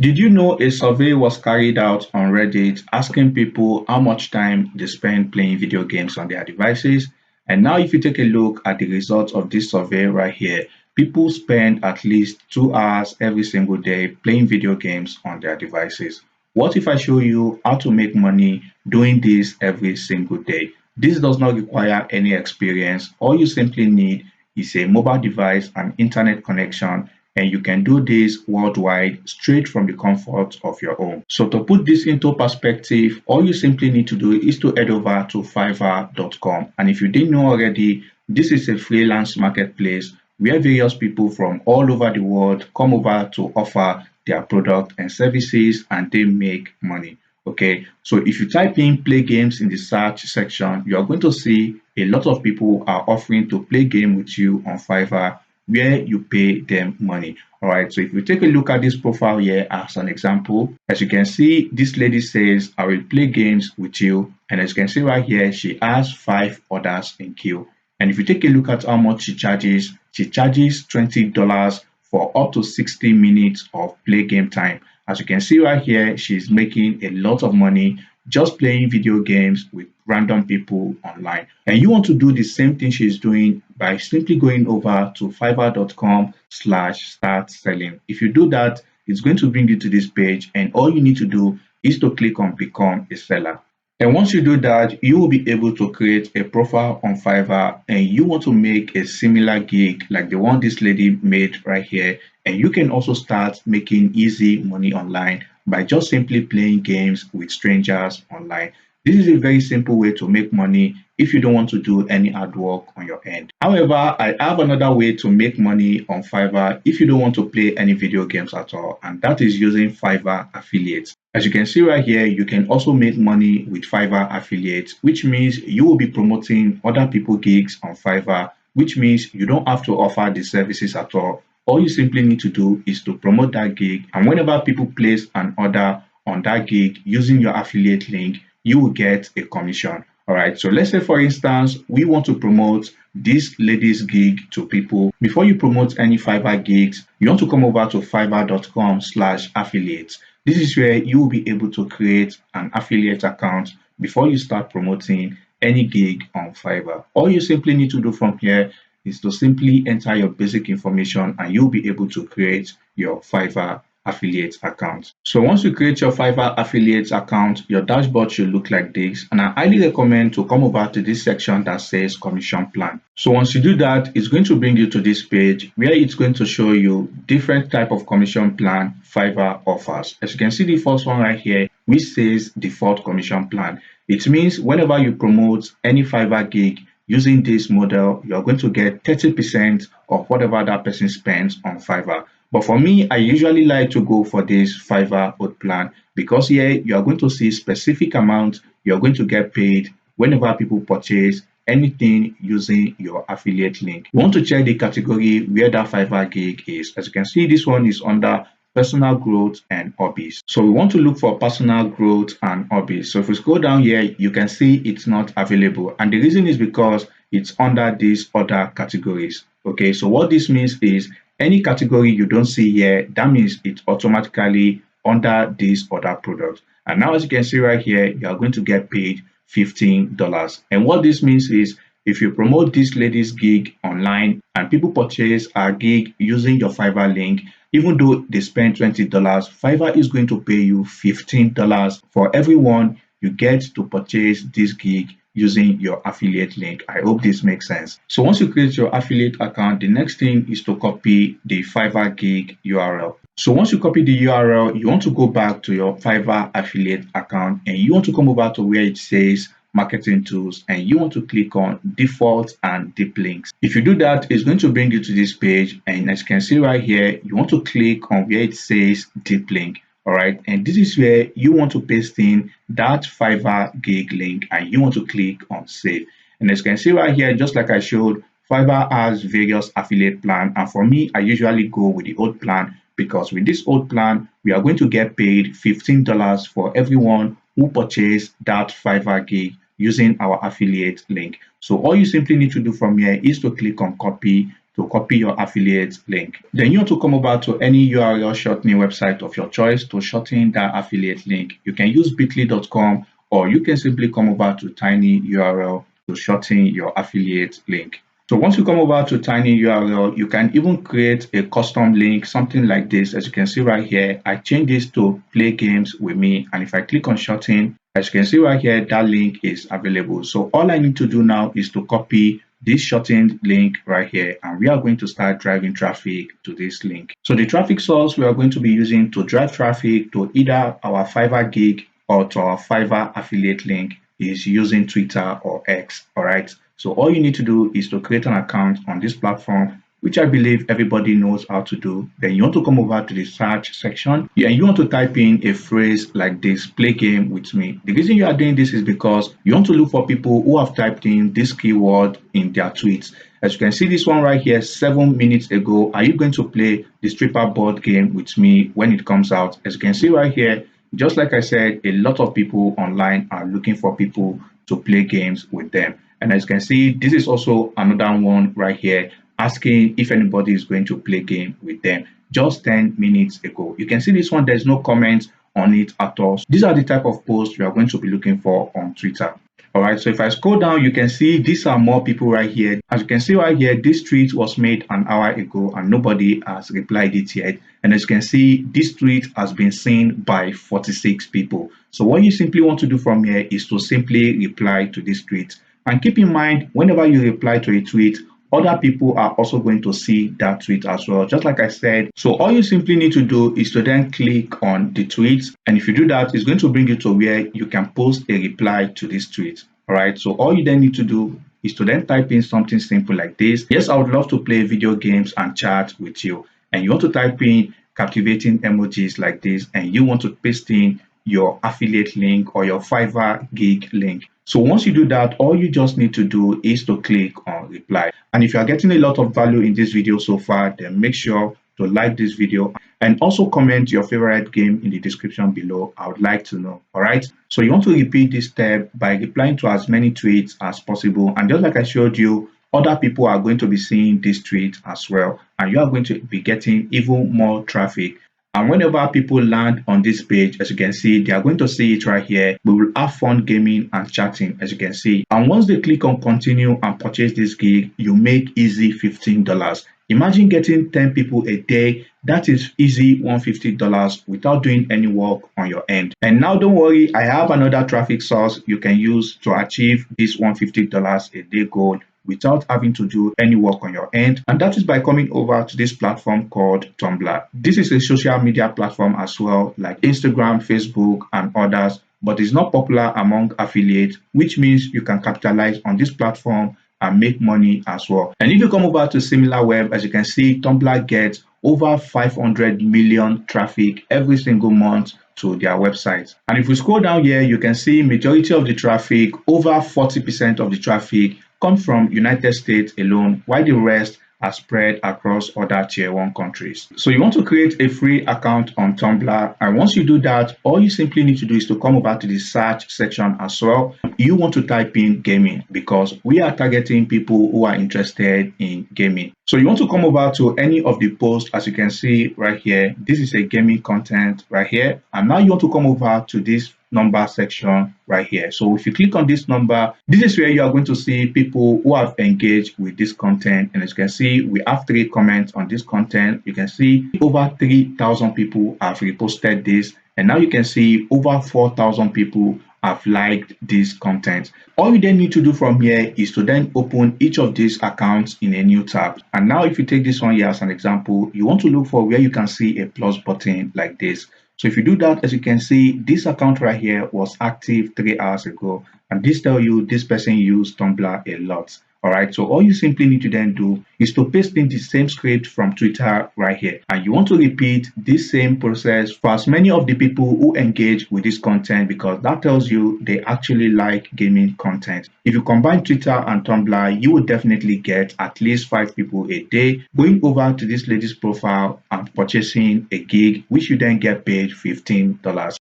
Did you know a survey was carried out on Reddit asking people how much time they spend playing video games on their devices? And now, if you take a look at the results of this survey right here, people spend at least 2 hours every single day playing video games on their devices. What if I show you how to make money doing this every single day? This does not require any experience. All you simply need is a mobile device and internet connection, and you can do this worldwide straight from the comfort of your home. So to put this into perspective, all you simply need to do is to head over to fiverr.com. And if you didn't know already, this is a freelance marketplace where various people from all over the world come over to offer their product and services, and they make money. Okay, so if you type in play games in the search section, you are going to see a lot of people are offering to play game with you on Fiverr, where you pay them money. All right, so if you take a look at this profile here as an example, as you can see, this lady says, I will play games with you. And as you can see right here, she has 5 orders in queue. And if you take a look at how much she charges $20 for up to 60 minutes of play game time. As you can see right here, she's making a lot of money just playing video games with random people online. And you want to do the same thing she's doing by simply going over to fiverr.com/start selling. If you do that, it's going to bring you to this page, and all you need to do is to click on become a seller. And once you do that, you will be able to create a profile on Fiverr, and you want to make a similar gig like the one this lady made right here. And you can also start making easy money online by just simply playing games with strangers online. This is a very simple way to make money if you don't want to do any hard work on your end. However, I have another way to make money on Fiverr if you don't want to play any video games at all, and that is using Fiverr affiliates. As you can see right here, you can also make money with Fiverr affiliates, which means you will be promoting other people's gigs on Fiverr, which means you don't have to offer the services at all. All you simply need to do is to promote that gig, and whenever people place an order on that gig using your affiliate link, you will get a commission. All right, so let's say for instance, we want to promote this lady's gig to people. Before you promote any Fiverr gigs, you want to come over to fiverr.com/affiliates. This is where you will be able to create an affiliate account before you start promoting any gig on Fiverr. All you simply need to do from here is to simply enter your basic information, and you'll be able to create your Fiverr affiliate account. So once you create your Fiverr affiliate account, your dashboard should look like this, and I highly recommend to come over to this section that says commission plan. So once you do that, it's going to bring you to this page where it's going to show you different type of commission plan Fiverr offers. As you can see, the first one right here, which says default commission plan. It means whenever you promote any Fiverr gig using this model, you're going to get 30% of whatever that person spends on Fiverr. But for me, I usually like to go for this Fiverr old plan, because here you are going to see specific amount you're going to get paid whenever people purchase anything using your affiliate link. You want to check the category where that Fiverr gig is. As you can see, this one is under personal growth and hobbies. So we want to look for personal growth and hobbies. So if we scroll down here, you can see it's not available. And the reason is because it's under these other categories. Okay, so what this means is any category you don't see here, that means it's automatically under this other product. And now, as you can see right here, you are going to get paid $15. And what this means is if you promote this lady's gig online and people purchase our gig using your Fiverr link, even though they spend $20, Fiverr is going to pay you $15 for everyone you get to purchase this gig using your affiliate link. I hope this makes sense. So once you create your affiliate account, the next thing is to copy the Fiverr gig URL. So once you copy the URL, you want to go back to your Fiverr affiliate account, and you want to come over to where it says marketing tools, and you want to click on default and deep links. If you do that, it's going to bring you to this page, and as you can see right here, you want to click on where it says deep link. All right, and this is where you want to paste in that Fiverr gig link, and you want to click on save. And as you can see right here, just like I showed, Fiverr has various affiliate plan, and for me, I usually go with the old plan, because with this old plan, we are going to get paid $15 for everyone who purchase that Fiverr gig using our affiliate link. So all you simply need to do from here is to click on copy to copy your affiliate link. Then you want to come over to any URL shortening website of your choice to shorten that affiliate link. You can use bit.ly.com, or you can simply come over to tinyurl to shorten your affiliate link. So once you come over to tinyurl, you can even create a custom link, something like this. As you can see right here, I change this to play games with me. And if I click on shorten, as you can see right here, that link is available. So all I need to do now is to copy this shortened link right here, and we are going to start driving traffic to this link. So the traffic source we are going to be using to drive traffic to either our Fiverr gig or to our Fiverr affiliate link is using Twitter or X. All right. So all you need to do is to create an account on this platform, which I believe everybody knows how to do. Then you want to come over to the search section, and you want to type in a phrase like this: play game with me. The reason you are doing this is because you want to look for people who have typed in this keyword in their tweets. As you can see, this one right here, 7 minutes ago, are you going to play the stripper board game with me when it comes out? As you can see right here, just like I said, a lot of people online are looking for people to play games with them. And as you can see, this is also another one right here, asking if anybody is going to play game with them just 10 minutes ago. You can see this one, there's no comments on it at all. These are the type of posts we are going to be looking for on Twitter. All right, so if I scroll down, you can see these are more people right here. As you can see right here, this tweet was made an hour ago and nobody has replied it yet. And as you can see, this tweet has been seen by 46 people. So what you simply want to do from here is to simply reply to this tweet. And keep in mind, whenever you reply to a tweet, other people are also going to see that tweet as well, just like I said. So all you simply need to do is to then click on the tweet. And if you do that, it's going to bring you to where you can post a reply to this tweet. All right. So all you then need to do is to then type in something simple like this: yes, I would love to play video games and chat with you. And you want to type in captivating emojis like this, and you want to paste in your affiliate link or your Fiverr gig link. So once you do that, all you just need to do is to click on reply. And if you are getting a lot of value in this video so far, then make sure to like this video and also comment your favorite game in the description below. I would like to know. All right. So you want to repeat this step by replying to as many tweets as possible. And just like I showed you, other people are going to be seeing this tweet as well, and you are going to be getting even more traffic. And whenever people land on this page, as you can see, they are going to see it right here. We will have fun gaming and chatting, as you can see. And once they click on continue and purchase this gig, you make easy $15. Imagine getting 10 people a day. That is easy $150 without doing any work on your end. And now don't worry, I have another traffic source you can use to achieve this $150 a day goal without having to do any work on your end, and that is by coming over to this platform called Tumblr. This is a social media platform as well, like Instagram, Facebook, and others, but it's not popular among affiliates, which means you can capitalize on this platform and make money as well. And if you come over to SimilarWeb, as you can see, Tumblr gets over 500 million traffic every single month to their website. And if we scroll down here, you can see majority of the traffic, over 40% of the traffic, come from United States alone, while the rest are spread across other tier 1 countries. So you want to create a free account on Tumblr, and once you do that, all you simply need to do is to come over to the search section as well. You want to type in gaming because we are targeting people who are interested in gaming. So you want to come over to any of the posts, as you can see right here. This is a gaming content right here, and now you want to come over to this number section right here. So if you click on this number, this is where you are going to see people who have engaged with this content. And as you can see, we have 3 comments on this content. You can see over 3,000 people have reposted this, and now you can see over 4,000 people have liked this content. All you then need to do from here is to then open each of these accounts in a new tab. And now if you take this one here as an example, you want to look for where you can see a plus button like this. So if you do that, as you can see, this account right here was active 3 hours ago, and this tells you this person used Tumblr a lot. All right, so all you simply need to then do is to paste in the same script from Twitter right here, and you want to repeat this same process for as many of the people who engage with this content, because that tells you they actually like gaming content. If you combine Twitter and Tumblr, you will definitely get at least 5 people a day going over to this lady's profile and purchasing a gig, which you then get paid $15.